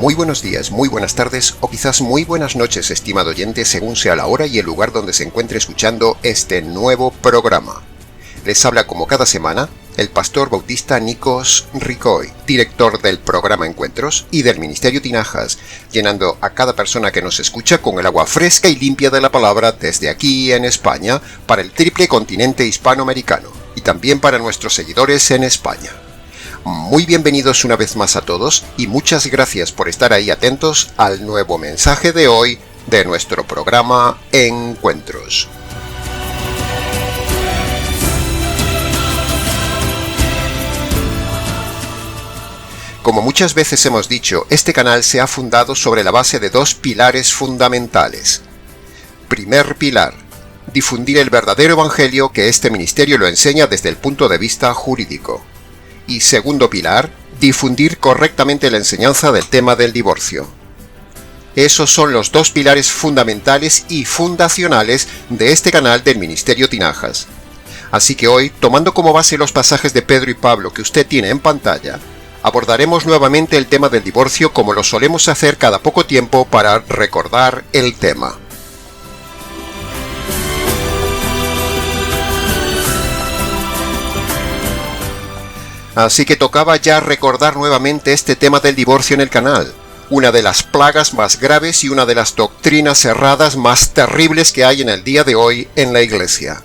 Muy buenos días, muy buenas tardes o quizás muy buenas noches, estimado oyente, según sea la hora y el lugar donde se encuentre escuchando este nuevo programa. Les habla como cada semana el pastor bautista Nikos Ricoy, director del programa Encuentros y del Ministerio Tinajas, llenando a cada persona que nos escucha con el agua fresca y limpia de la palabra desde aquí en España para el triple continente hispanoamericano y también para nuestros seguidores en España. Muy bienvenidos una vez más a todos y muchas gracias por estar ahí atentos al nuevo mensaje de hoy de nuestro programa Encuentros. Como muchas veces hemos dicho, este canal se ha fundado sobre la base de dos pilares fundamentales. Primer pilar: difundir el verdadero evangelio que este ministerio lo enseña desde el punto de vista jurídico. Y segundo pilar, difundir correctamente la enseñanza del tema del divorcio. Esos son los dos pilares fundamentales y fundacionales de este canal del Ministerio Tinajas. Así que hoy, tomando como base los pasajes de Pedro y Pablo que usted tiene en pantalla, abordaremos nuevamente el tema del divorcio como lo solemos hacer cada poco tiempo para recordar el tema. Así que tocaba ya recordar nuevamente este tema del divorcio en el canal, una de las plagas más graves y una de las doctrinas erradas más terribles que hay en el día de hoy en la Iglesia.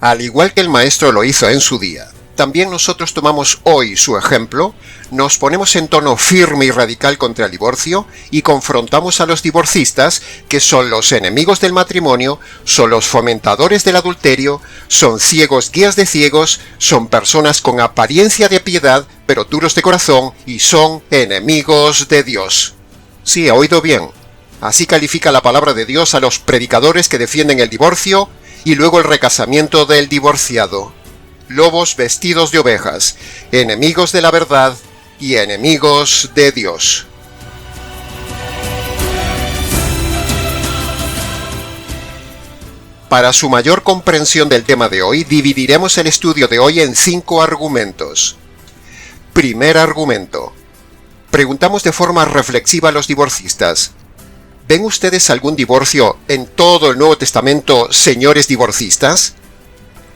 Al igual que el Maestro lo hizo en su día, también nosotros tomamos hoy su ejemplo, nos ponemos en tono firme y radical contra el divorcio y confrontamos a los divorcistas, que son los enemigos del matrimonio, son los fomentadores del adulterio, son ciegos guías de ciegos, son personas con apariencia de piedad, pero duros de corazón y son enemigos de Dios. Sí, ha oído bien. Así califica la palabra de Dios a los predicadores que defienden el divorcio y luego el recasamiento del divorciado. Lobos vestidos de ovejas, enemigos de la verdad y enemigos de Dios. Para su mayor comprensión del tema de hoy, dividiremos el estudio de hoy en 5 argumentos. Primer argumento. Preguntamos de forma reflexiva a los divorcistas: ¿ven ustedes algún divorcio en todo el Nuevo Testamento, señores divorcistas?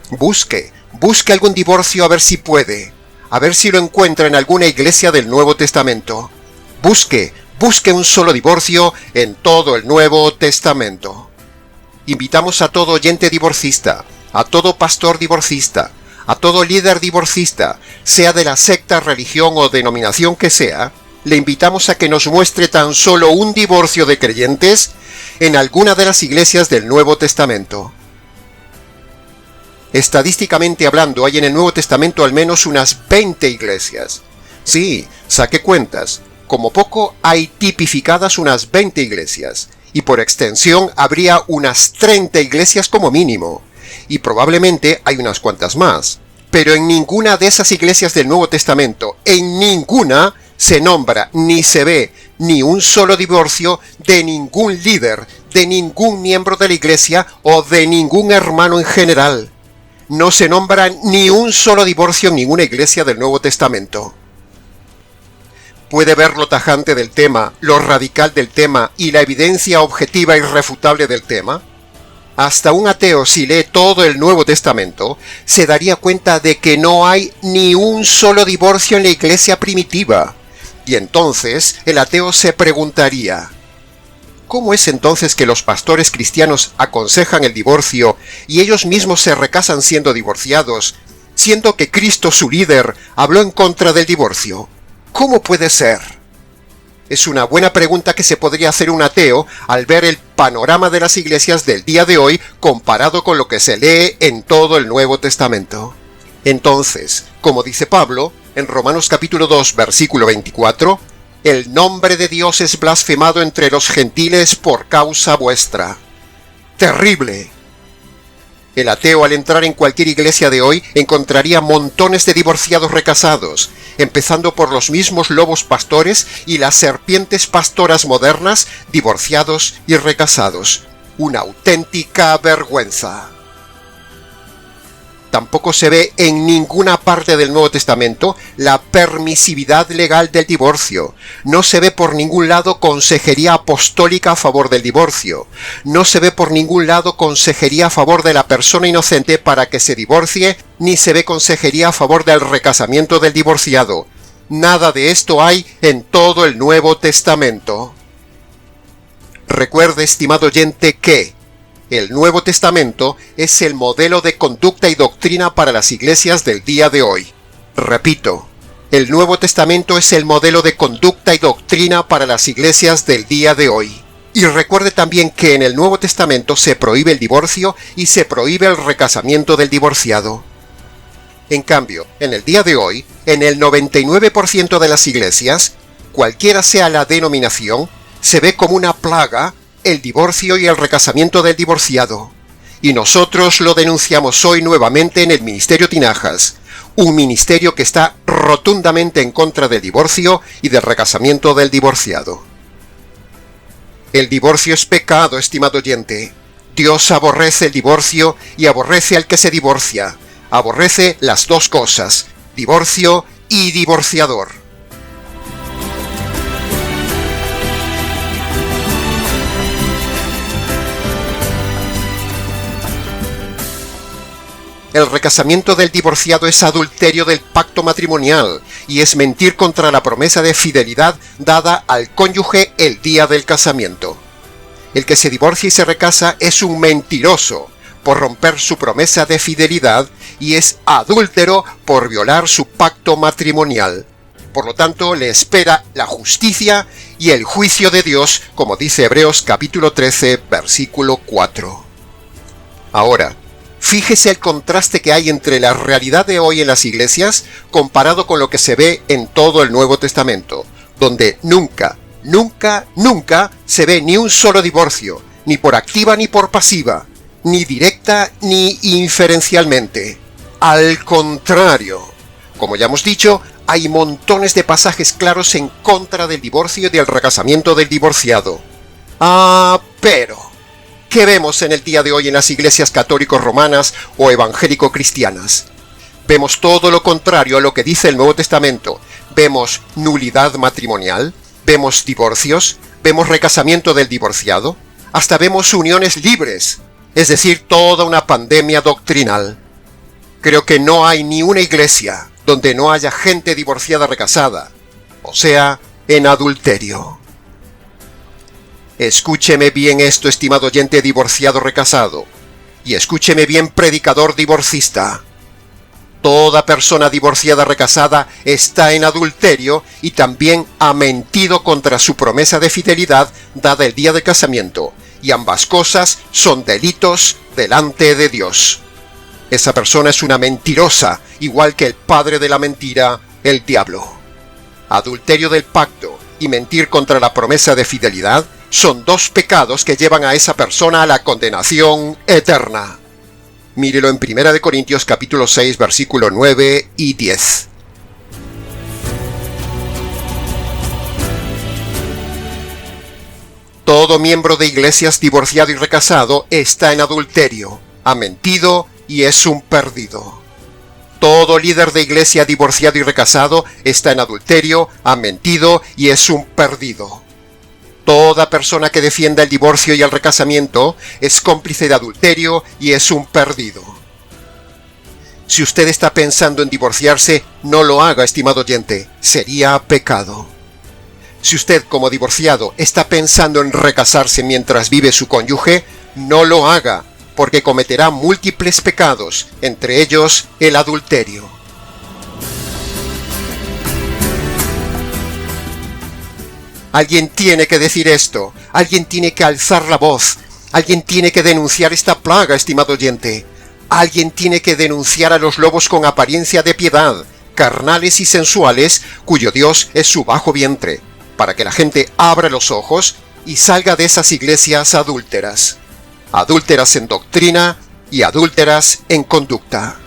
Busque algún divorcio a ver si puede, a ver si lo encuentra en alguna iglesia del Nuevo Testamento. Busque un solo divorcio en todo el Nuevo Testamento. Invitamos a todo oyente divorcista, a todo pastor divorcista, a todo líder divorcista, sea de la secta, religión o denominación que sea, le invitamos a que nos muestre tan solo un divorcio de creyentes en alguna de las iglesias del Nuevo Testamento. Estadísticamente hablando, hay en el Nuevo Testamento al menos unas 20 iglesias. Sí, saqué cuentas. Como poco hay tipificadas unas 20 iglesias. Y por extensión habría unas 30 iglesias como mínimo. Y probablemente hay unas cuantas más. Pero en ninguna de esas iglesias del Nuevo Testamento, en ninguna, se nombra ni se ve ni un solo divorcio de ningún líder, de ningún miembro de la iglesia o de ningún hermano en general. No se nombra ni un solo divorcio en ninguna iglesia del Nuevo Testamento. ¿Puede ver lo tajante del tema, lo radical del tema y la evidencia objetiva e irrefutable del tema? Hasta un ateo, si lee todo el Nuevo Testamento, se daría cuenta de que no hay ni un solo divorcio en la iglesia primitiva. Y entonces el ateo se preguntaría: ¿cómo es entonces que los pastores cristianos aconsejan el divorcio y ellos mismos se recasan siendo divorciados, siendo que Cristo, su líder, habló en contra del divorcio? ¿Cómo puede ser? Es una buena pregunta que se podría hacer un ateo al ver el panorama de las iglesias del día de hoy comparado con lo que se lee en todo el Nuevo Testamento. Entonces, como dice Pablo, en Romanos capítulo 2, versículo 24, el nombre de Dios es blasfemado entre los gentiles por causa vuestra. ¡Terrible! El ateo, al entrar en cualquier iglesia de hoy, encontraría montones de divorciados recasados, empezando por los mismos lobos pastores y las serpientes pastoras modernas, divorciados y recasados. Una auténtica vergüenza. Tampoco se ve en ninguna parte del Nuevo Testamento la permisividad legal del divorcio. No se ve por ningún lado consejería apostólica a favor del divorcio. No se ve por ningún lado consejería a favor de la persona inocente para que se divorcie, ni se ve consejería a favor del recasamiento del divorciado. Nada de esto hay en todo el Nuevo Testamento. Recuerde, estimado oyente, que el Nuevo Testamento es el modelo de conducta y doctrina para las iglesias del día de hoy. Repito, el Nuevo Testamento es el modelo de conducta y doctrina para las iglesias del día de hoy. Y recuerde también que en el Nuevo Testamento se prohíbe el divorcio y se prohíbe el recasamiento del divorciado. En cambio, en el día de hoy, en el 99% de las iglesias, cualquiera sea la denominación, se ve como una plaga el divorcio y el recasamiento del divorciado. Y nosotros lo denunciamos hoy nuevamente en el Ministerio Tinajas, un ministerio que está rotundamente en contra del divorcio y del recasamiento del divorciado. El divorcio es pecado, estimado oyente. Dios aborrece el divorcio y aborrece al que se divorcia. Aborrece las dos cosas, divorcio y divorciador. El recasamiento del divorciado es adulterio del pacto matrimonial y es mentir contra la promesa de fidelidad dada al cónyuge el día del casamiento. El que se divorcia y se recasa es un mentiroso por romper su promesa de fidelidad y es adúltero por violar su pacto matrimonial. Por lo tanto, le espera la justicia y el juicio de Dios, como dice Hebreos capítulo 13, versículo 4. Ahora, fíjese el contraste que hay entre la realidad de hoy en las iglesias comparado con lo que se ve en todo el Nuevo Testamento, donde nunca se ve ni un solo divorcio, ni por activa ni por pasiva, ni directa ni inferencialmente. Al contrario, como ya hemos dicho, hay montones de pasajes claros en contra del divorcio y del recasamiento del divorciado. Pero ¿qué vemos en el día de hoy en las iglesias católico-romanas o evangélico-cristianas? Vemos todo lo contrario a lo que dice el Nuevo Testamento. Vemos nulidad matrimonial, vemos divorcios, vemos recasamiento del divorciado, hasta vemos uniones libres, es decir, toda una pandemia doctrinal. Creo que no hay ni una iglesia donde no haya gente divorciada recasada, o sea, en adulterio. Escúcheme bien esto, estimado oyente divorciado recasado, y escúcheme bien, predicador divorcista. Toda persona divorciada recasada está en adulterio y también ha mentido contra su promesa de fidelidad dada el día de casamiento, y ambas cosas son delitos delante de Dios. Esa persona es una mentirosa, igual que el padre de la mentira, el diablo. Adulterio del pacto y mentir contra la promesa de fidelidad son dos pecados que llevan a esa persona a la condenación eterna. Mírelo en 1 Corintios capítulo 6, versículo 9 y 10. Todo miembro de iglesias divorciado y recasado está en adulterio, ha mentido y es un perdido. Todo líder de iglesia divorciado y recasado está en adulterio, ha mentido y es un perdido. Toda persona que defienda el divorcio y el recasamiento es cómplice de adulterio y es un perdido. Si usted está pensando en divorciarse, no lo haga, estimado oyente, sería pecado. Si usted, como divorciado, está pensando en recasarse mientras vive su cónyuge, no lo haga, porque cometerá múltiples pecados, entre ellos el adulterio. Alguien tiene que decir esto, alguien tiene que alzar la voz, alguien tiene que denunciar esta plaga, estimado oyente. Alguien tiene que denunciar a los lobos con apariencia de piedad, carnales y sensuales, cuyo Dios es su bajo vientre, para que la gente abra los ojos y salga de esas iglesias adúlteras. Adúlteras en doctrina y adúlteras en conducta.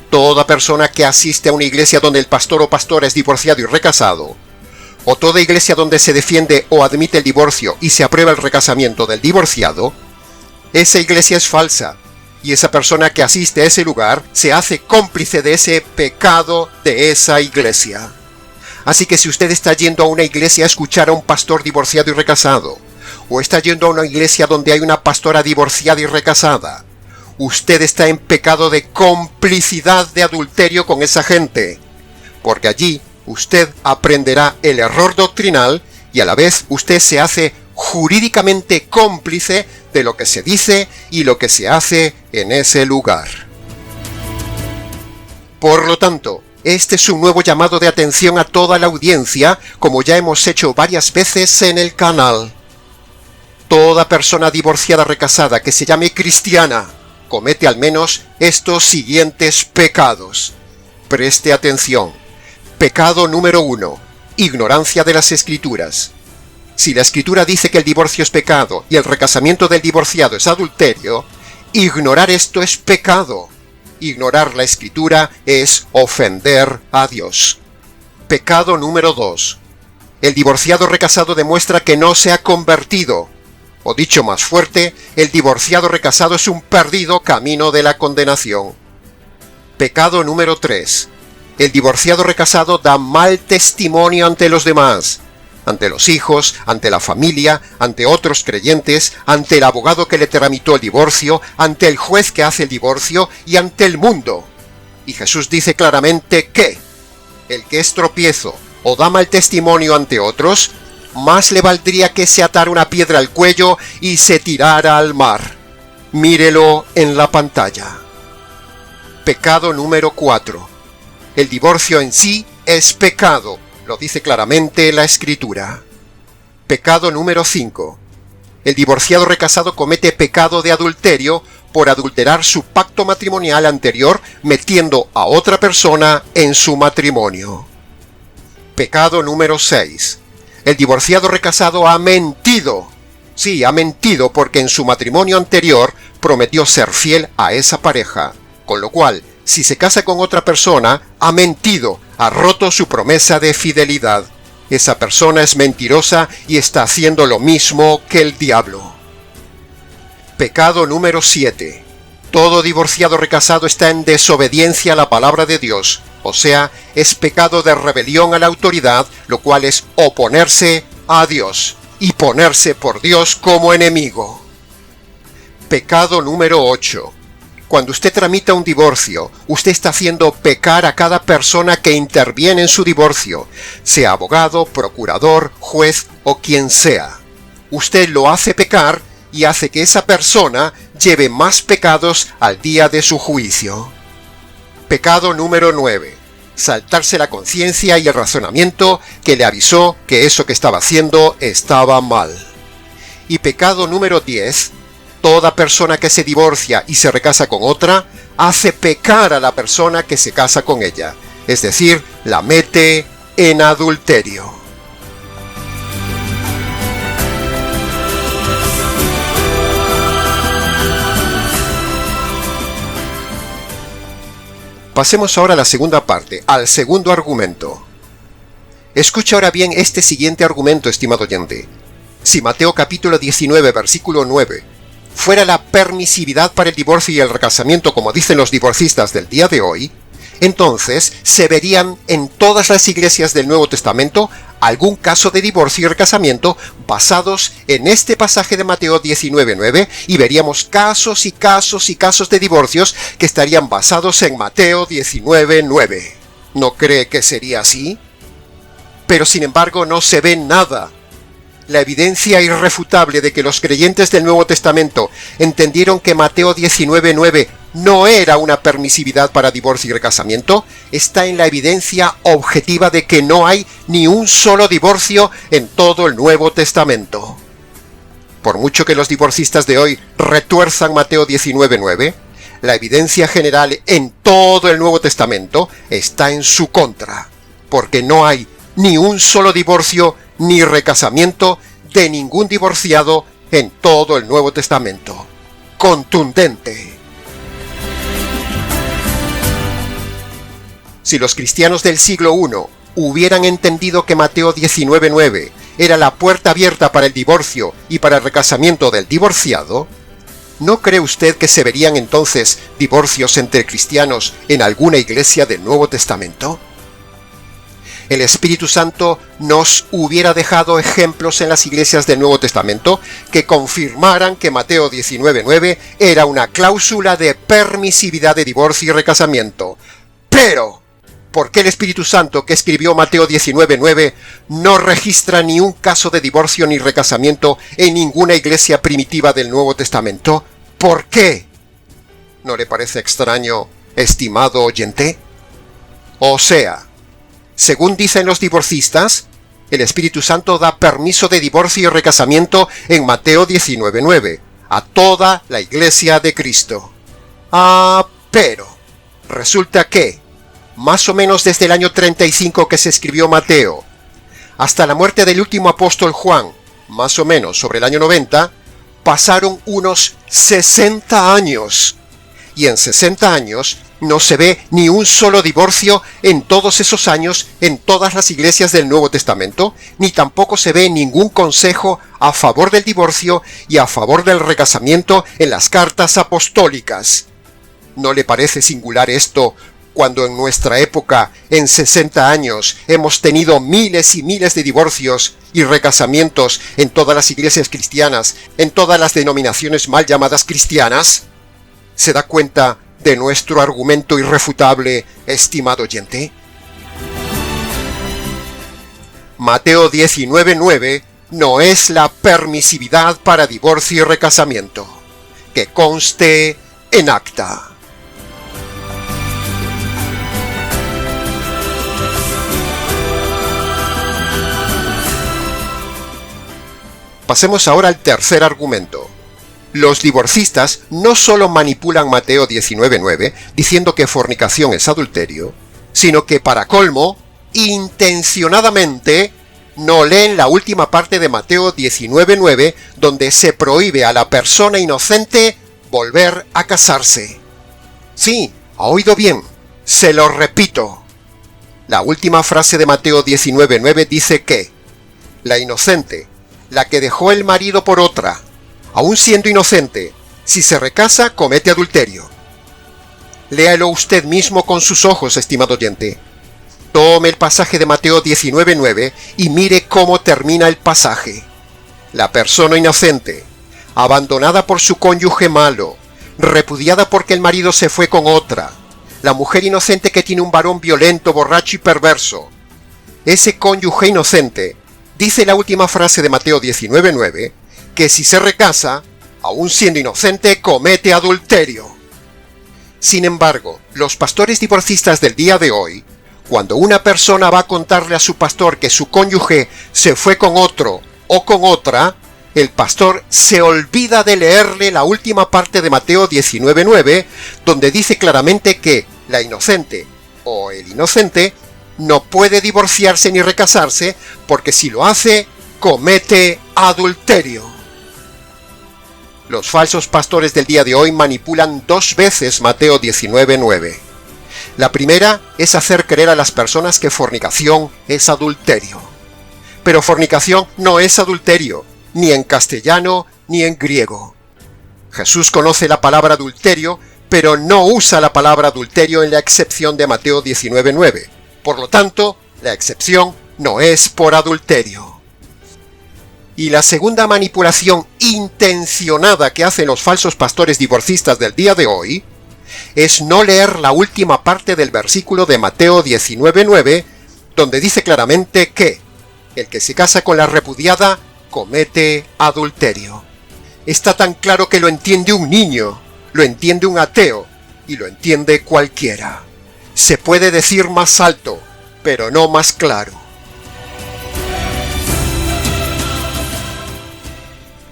Toda persona que asiste a una iglesia donde el pastor o pastora es divorciado y recasado, o toda iglesia donde se defiende o admite el divorcio y se aprueba el recasamiento del divorciado, esa iglesia es falsa y esa persona que asiste a ese lugar se hace cómplice de ese pecado de esa iglesia. Así que si usted está yendo a una iglesia a escuchar a un pastor divorciado y recasado, o está yendo a una iglesia donde hay una pastora divorciada y recasada, usted está en pecado de complicidad de adulterio con esa gente, porque allí usted aprenderá el error doctrinal y a la vez usted se hace jurídicamente cómplice de lo que se dice y lo que se hace en ese lugar. Por lo tanto, este es un nuevo llamado de atención a toda la audiencia, como ya hemos hecho varias veces en el canal. Toda persona divorciada recasada que se llame cristiana comete al menos estos siguientes pecados. Preste atención. Pecado número 1. Ignorancia de las Escrituras. Si la Escritura dice que el divorcio es pecado y el recasamiento del divorciado es adulterio, ignorar esto es pecado. Ignorar la Escritura es ofender a Dios. Pecado número 2. El divorciado recasado demuestra que no se ha convertido. O dicho más fuerte, el divorciado recasado es un perdido camino de la condenación. Pecado número 3. El divorciado recasado da mal testimonio ante los demás, ante los hijos, ante la familia, ante otros creyentes, ante el abogado que le tramitó el divorcio, ante el juez que hace el divorcio y ante el mundo. Y Jesús dice claramente que el que es tropiezo o da mal testimonio ante otros, más le valdría que se atara una piedra al cuello y se tirara al mar. Mírelo en la pantalla. Pecado número 4. El divorcio en sí es pecado, lo dice claramente la Escritura. Pecado número 5. El divorciado recasado comete pecado de adulterio por adulterar su pacto matrimonial anterior metiendo a otra persona en su matrimonio. Pecado número 6. El divorciado recasado ha mentido. Sí, ha mentido porque en su matrimonio anterior prometió ser fiel a esa pareja, con lo cual, si se casa con otra persona, ha mentido, ha roto su promesa de fidelidad. Esa persona es mentirosa y está haciendo lo mismo que el diablo. Pecado número 7. Todo divorciado recasado está en desobediencia a la palabra de Dios, o sea, es pecado de rebelión a la autoridad, lo cual es oponerse a Dios y ponerse por Dios como enemigo. Pecado número 8. Cuando usted tramita un divorcio, usted está haciendo pecar a cada persona que interviene en su divorcio, sea abogado, procurador, juez o quien sea. Usted lo hace pecar y hace que esa persona lleve más pecados al día de su juicio. Pecado número 9. Saltarse la conciencia y el razonamiento que le avisó que eso que estaba haciendo estaba mal. Y pecado número 10. Toda persona que se divorcia y se recasa con otra, hace pecar a la persona que se casa con ella, es decir, la mete en adulterio. Pasemos ahora a la segunda parte, al segundo argumento. Escucha ahora bien este siguiente argumento, estimado oyente. Si Mateo capítulo 19, versículo 9, fuera la permisividad para el divorcio y el recasamiento como dicen los divorcistas del día de hoy, entonces se verían en todas las iglesias del Nuevo Testamento algún caso de divorcio y recasamiento basados en este pasaje de Mateo 19:9 y veríamos casos y casos y casos de divorcios que estarían basados en Mateo 19:9. ¿No cree que sería así? Pero sin embargo no se ve nada. La evidencia irrefutable de que los creyentes del Nuevo Testamento entendieron que Mateo 19:9 no era una permisividad para divorcio y recasamiento está en la evidencia objetiva de que no hay ni un solo divorcio en todo el Nuevo Testamento. Por mucho que los divorcistas de hoy retuerzan Mateo 19:9, la evidencia general en todo el Nuevo Testamento está en su contra, porque no hay ni un solo divorcio ni recasamiento de ningún divorciado en todo el Nuevo Testamento. Contundente. Si los cristianos del siglo I hubieran entendido que Mateo 19:9 era la puerta abierta para el divorcio y para el recasamiento del divorciado, ¿no cree usted que se verían entonces divorcios entre cristianos en alguna iglesia del Nuevo Testamento? El Espíritu Santo nos hubiera dejado ejemplos en las iglesias del Nuevo Testamento que confirmaran que Mateo 19:9 era una cláusula de permisividad de divorcio y recasamiento. Pero, ¿por qué el Espíritu Santo que escribió Mateo 19:9 no registra ni un caso de divorcio ni recasamiento en ninguna iglesia primitiva del Nuevo Testamento? ¿Por qué? ¿No le parece extraño, estimado oyente? O sea, según dicen los divorcistas, el Espíritu Santo da permiso de divorcio y recasamiento en Mateo 19:9 a toda la iglesia de Cristo. Pero resulta que, más o menos desde el año 35 que se escribió Mateo, hasta la muerte del último apóstol Juan, más o menos sobre el año 90, pasaron unos 60 años. Y en 60 años no se ve ni un solo divorcio en todos esos años en todas las iglesias del Nuevo Testamento, ni tampoco se ve ningún consejo a favor del divorcio y a favor del recasamiento en las cartas apostólicas. ¿No le parece singular esto cuando en nuestra época, en 60 años, hemos tenido miles y miles de divorcios y recasamientos en todas las iglesias cristianas, en todas las denominaciones mal llamadas cristianas? ¿Se da cuenta de nuestro argumento irrefutable, estimado oyente? Mateo 19:9 no es la permisividad para divorcio y recasamiento. Que conste en acta. Pasemos ahora al tercer argumento. Los divorcistas no solo manipulan Mateo 19:9 diciendo que fornicación es adulterio, sino que para colmo, intencionadamente, no leen la última parte de Mateo 19:9 donde se prohíbe a la persona inocente volver a casarse. Sí, ha oído bien, se lo repito. La última frase de Mateo 19:9 dice que la inocente, la que dejó el marido por otra, aun siendo inocente, si se recasa, comete adulterio. Léalo usted mismo con sus ojos, estimado oyente. Tome el pasaje de Mateo 19:9 y mire cómo termina el pasaje. La persona inocente, abandonada por su cónyuge malo, repudiada porque el marido se fue con otra, la mujer inocente que tiene un varón violento, borracho y perverso. Ese cónyuge inocente, dice la última frase de Mateo 19:9, que si se recasa, aun siendo inocente, comete adulterio. Sin embargo, los pastores divorcistas del día de hoy, cuando una persona va a contarle a su pastor que su cónyuge se fue con otro o con otra, el pastor se olvida de leerle la última parte de Mateo 19:9, donde dice claramente que la inocente o el inocente no puede divorciarse ni recasarse, porque si lo hace, comete adulterio. Los falsos pastores del día de hoy manipulan 2 veces Mateo 19:9. La primera es hacer creer a las personas que fornicación es adulterio. Pero fornicación no es adulterio, ni en castellano ni en griego. Jesús conoce la palabra adulterio, pero no usa la palabra adulterio en la excepción de Mateo 19:9. Por lo tanto, la excepción no es por adulterio. Y la segunda manipulación intencionada que hacen los falsos pastores divorcistas del día de hoy es no leer la última parte del versículo de Mateo 19:9, donde dice claramente que el que se casa con la repudiada comete adulterio. Está tan claro que lo entiende un niño, lo entiende un ateo y lo entiende cualquiera. Se puede decir más alto, pero no más claro.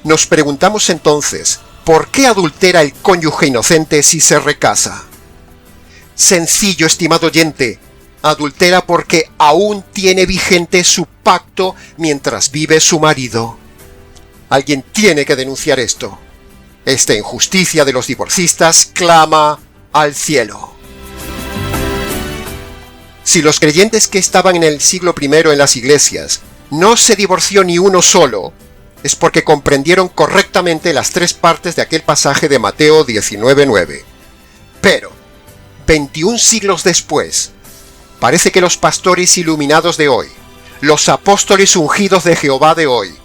Nos preguntamos entonces, ¿por qué adultera el cónyuge inocente si se recasa? Sencillo, estimado oyente, adultera porque aún tiene vigente su pacto mientras vive su marido. Alguien tiene que denunciar esto. Esta injusticia de los divorcistas clama al cielo. Si los creyentes que estaban en el siglo I en las iglesias no se divorció ni uno solo, es porque comprendieron correctamente las 3 partes de aquel pasaje de Mateo 19:9. Pero, 21 siglos después, parece que los pastores iluminados de hoy, los apóstoles ungidos de Jehová de hoy,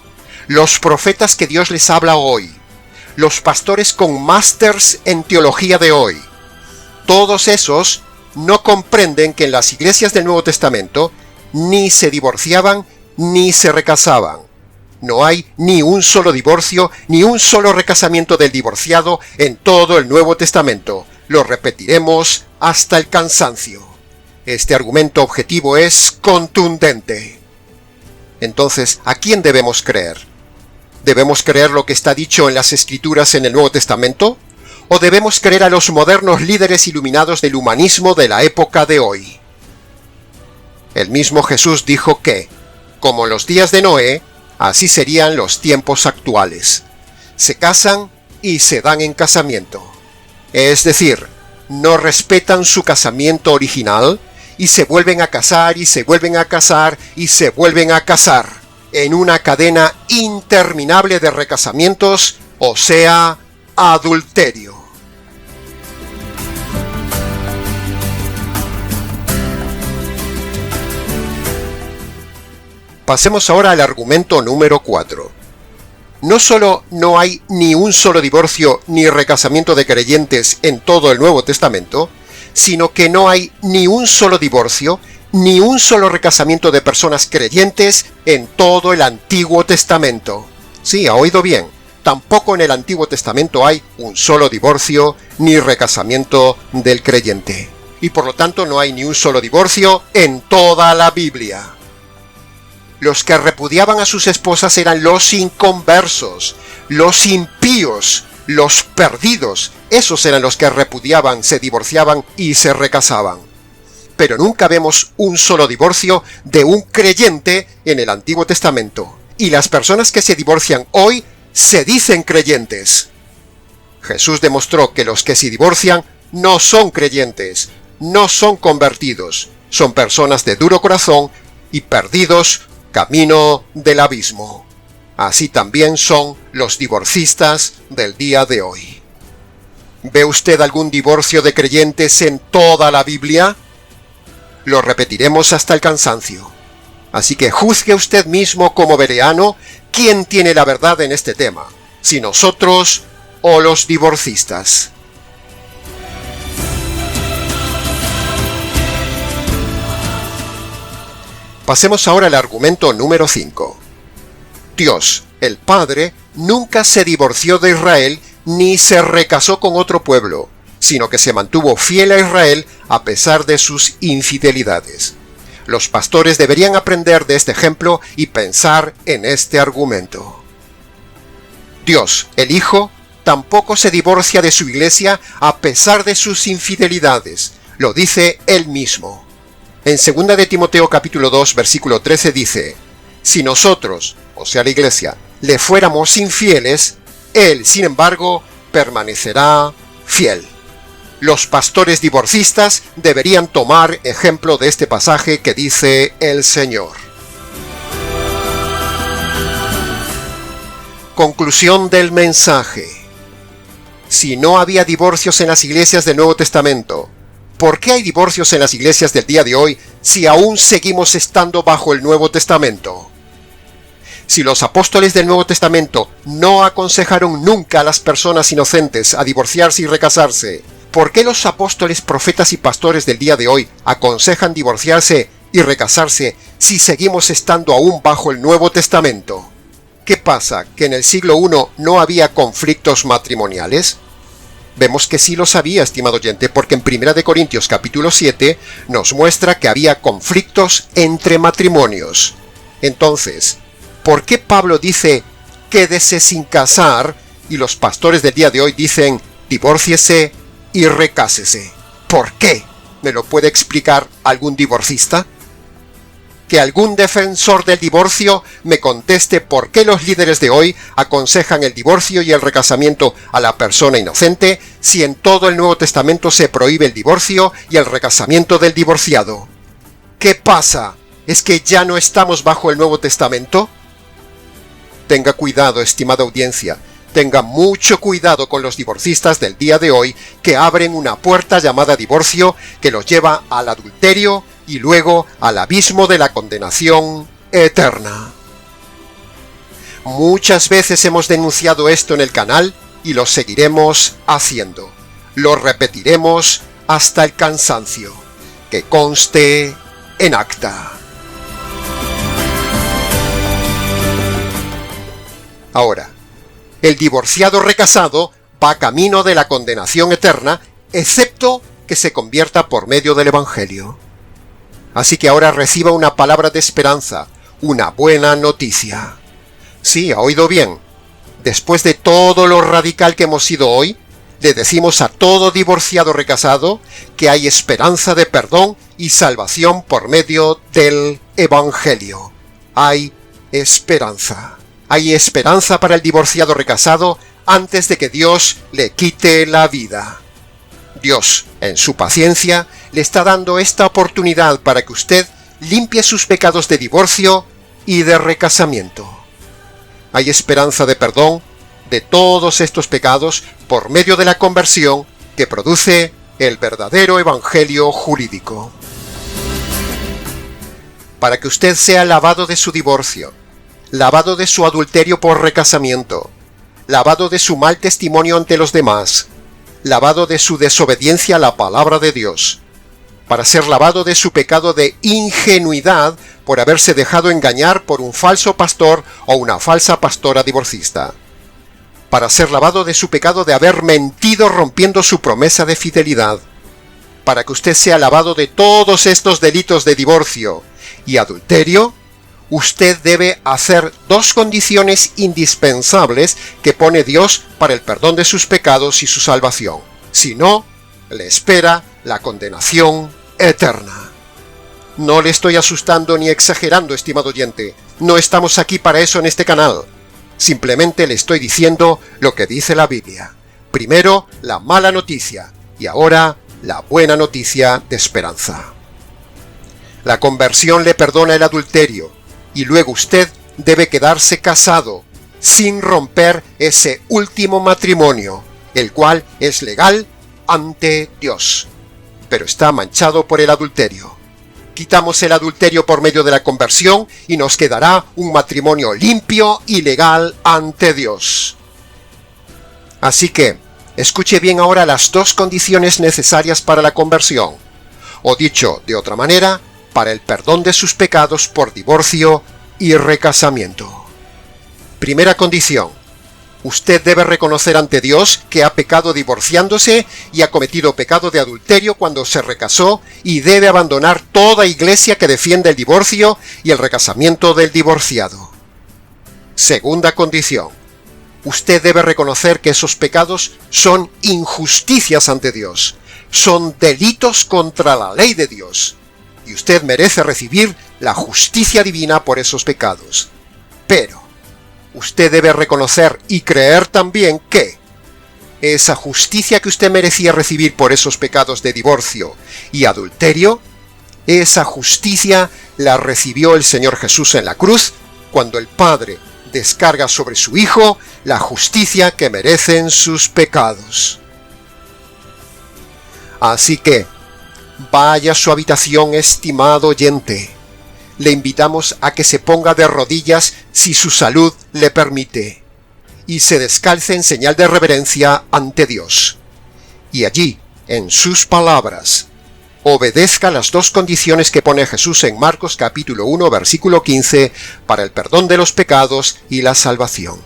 los profetas que Dios les habla hoy, los pastores con másters en teología de hoy, todos esos no comprenden que en las iglesias del Nuevo Testamento ni se divorciaban ni se recasaban. No hay ni un solo divorcio ni un solo recasamiento del divorciado en todo el Nuevo Testamento. Lo repetiremos hasta el cansancio. Este argumento objetivo es contundente. Entonces, ¿a quién debemos creer? ¿Debemos creer lo que está dicho en las Escrituras en el Nuevo Testamento? ¿O debemos creer a los modernos líderes iluminados del humanismo de la época de hoy? El mismo Jesús dijo que, como en los días de Noé, así serían los tiempos actuales. Se casan y se dan en casamiento. Es decir, no respetan su casamiento original y se vuelven a casar y se vuelven a casar y se vuelven a casar en una cadena interminable de recasamientos, o sea, adulterio. Pasemos ahora al argumento número 4. No solo no hay ni un solo divorcio ni recasamiento de creyentes en todo el Nuevo Testamento, sino que no hay ni un solo divorcio ni un solo recasamiento de personas creyentes en todo el Antiguo Testamento. Sí, ha oído bien, tampoco en el Antiguo Testamento hay un solo divorcio ni recasamiento del creyente. Y por lo tanto no hay ni un solo divorcio en toda la Biblia. Los que repudiaban a sus esposas eran los inconversos, los impíos, los perdidos. Esos eran los que repudiaban, se divorciaban y se recasaban. Pero nunca vemos un solo divorcio de un creyente en el Antiguo Testamento. Y las personas que se divorcian hoy se dicen creyentes. Jesús demostró que los que se divorcian no son creyentes, no son convertidos, son personas de duro corazón y perdidos camino del abismo. Así también son los divorcistas del día de hoy. ¿Ve usted algún divorcio de creyentes en toda la Biblia? Lo repetiremos hasta el cansancio. Así que juzgue usted mismo como bereano quién tiene la verdad en este tema, si nosotros o los divorcistas. Pasemos ahora al argumento número 5. Dios, el Padre, nunca se divorció de Israel ni se recasó con otro pueblo, sino que se mantuvo fiel a Israel a pesar de sus infidelidades. Los pastores deberían aprender de este ejemplo y pensar en este argumento. Dios, el Hijo, tampoco se divorcia de su iglesia a pesar de sus infidelidades. Lo dice él mismo. En 2 de Timoteo capítulo 2 versículo 13 dice: si nosotros, o sea la iglesia, le fuéramos infieles, él, sin embargo, permanecerá fiel. Los pastores divorcistas deberían tomar ejemplo de este pasaje que dice el Señor. Conclusión del mensaje. Si no había divorcios en las iglesias del Nuevo Testamento, ¿por qué hay divorcios en las iglesias del día de hoy si aún seguimos estando bajo el Nuevo Testamento? Si los apóstoles del Nuevo Testamento no aconsejaron nunca a las personas inocentes a divorciarse y recasarse, ¿por qué los apóstoles, profetas y pastores del día de hoy aconsejan divorciarse y recasarse si seguimos estando aún bajo el Nuevo Testamento? ¿Qué pasa? ¿Que en el siglo I no había conflictos matrimoniales? Vemos que sí los había, estimado oyente, porque en 1 de Corintios capítulo 7 nos muestra que había conflictos entre matrimonios. Entonces, ¿por qué Pablo dice quédese sin casar y los pastores del día de hoy dicen divórciese y recásese? ¿Por qué? ¿Me lo puede explicar algún divorcista? Que algún defensor del divorcio me conteste por qué los líderes de hoy aconsejan el divorcio y el recasamiento a la persona inocente si en todo el Nuevo Testamento se prohíbe el divorcio y el recasamiento del divorciado. ¿Qué pasa? ¿Es que ya no estamos bajo el Nuevo Testamento? Tenga cuidado, estimada audiencia. Tenga mucho cuidado con los divorcistas del día de hoy que abren una puerta llamada divorcio que los lleva al adulterio y luego al abismo de la condenación eterna. Muchas veces hemos denunciado esto en el canal y lo seguiremos haciendo. Lo repetiremos hasta el cansancio. Que conste en acta. Ahora, el divorciado recasado va camino de la condenación eterna, excepto que se convierta por medio del Evangelio. Así que ahora reciba una palabra de esperanza, una buena noticia. Sí, ha oído bien. Después de todo lo radical que hemos sido hoy, le decimos a todo divorciado recasado que hay esperanza de perdón y salvación por medio del Evangelio. Hay esperanza. Hay esperanza para el divorciado recasado antes de que Dios le quite la vida. Dios, en su paciencia, le está dando esta oportunidad para que usted limpie sus pecados de divorcio y de recasamiento. Hay esperanza de perdón de todos estos pecados por medio de la conversión que produce el verdadero evangelio jurídico. Para que usted sea lavado de su divorcio, lavado de su adulterio por recasamiento, lavado de su mal testimonio ante los demás, lavado de su desobediencia a la palabra de Dios, para ser lavado de su pecado de ingenuidad por haberse dejado engañar por un falso pastor o una falsa pastora divorcista, para ser lavado de su pecado de haber mentido rompiendo su promesa de fidelidad, para que usted sea lavado de todos estos delitos de divorcio y adulterio. Usted debe hacer dos condiciones indispensables que pone Dios para el perdón de sus pecados y su salvación. Si no, le espera la condenación eterna. No le estoy asustando ni exagerando, estimado oyente. No estamos aquí para eso en este canal. Simplemente le estoy diciendo lo que dice la Biblia. Primero, la mala noticia y ahora la buena noticia de esperanza. La conversión le perdona el adulterio. Y luego usted debe quedarse casado, sin romper ese último matrimonio, el cual es legal ante Dios, pero está manchado por el adulterio. Quitamos el adulterio por medio de la conversión y nos quedará un matrimonio limpio y legal ante Dios. Así que, escuche bien ahora las dos condiciones necesarias para la conversión, o dicho de otra manera, para el perdón de sus pecados por divorcio y recasamiento. Primera condición. Usted debe reconocer ante Dios que ha pecado divorciándose y ha cometido pecado de adulterio cuando se recasó y debe abandonar toda iglesia que defiende el divorcio y el recasamiento del divorciado. Segunda condición. Usted debe reconocer que esos pecados son injusticias ante Dios, son delitos contra la ley de Dios. Y usted merece recibir la justicia divina por esos pecados. Pero usted debe reconocer y creer también que esa justicia que usted merecía recibir por esos pecados de divorcio y adulterio, esa justicia la recibió el Señor Jesús en la cruz cuando el Padre descarga sobre su Hijo la justicia que merecen sus pecados. Así que, vaya a su habitación, estimado oyente. Le invitamos a que se ponga de rodillas si su salud le permite, y se descalce en señal de reverencia ante Dios. Y allí, en sus palabras, obedezca las dos condiciones que pone Jesús en Marcos capítulo 1, versículo 15, para el perdón de los pecados y la salvación.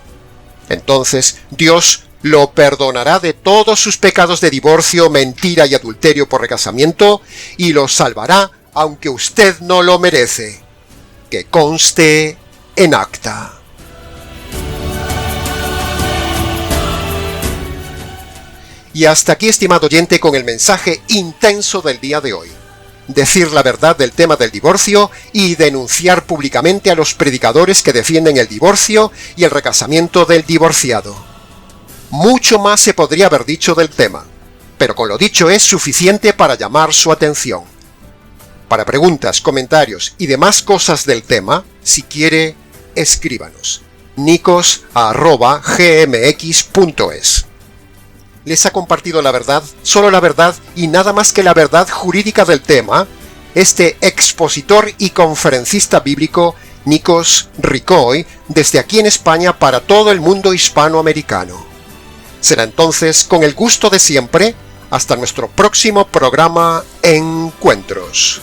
Entonces, Dios lo perdonará de todos sus pecados de divorcio, mentira y adulterio por recasamiento, y lo salvará aunque usted no lo merece. Que conste en acta. Y hasta aquí, estimado oyente, con el mensaje intenso del día de hoy. Decir la verdad del tema del divorcio y denunciar públicamente a los predicadores que defienden el divorcio y el recasamiento del divorciado. Mucho más se podría haber dicho del tema, pero con lo dicho es suficiente para llamar su atención. Para preguntas, comentarios y demás cosas del tema, si quiere, escríbanos. nicos@gmx.es. Les ha compartido la verdad, solo la verdad y nada más que la verdad jurídica del tema, este expositor y conferencista bíblico Nikos Ricoy, desde aquí en España para todo el mundo hispanoamericano. Será entonces, con el gusto de siempre, hasta nuestro próximo programa Encuentros.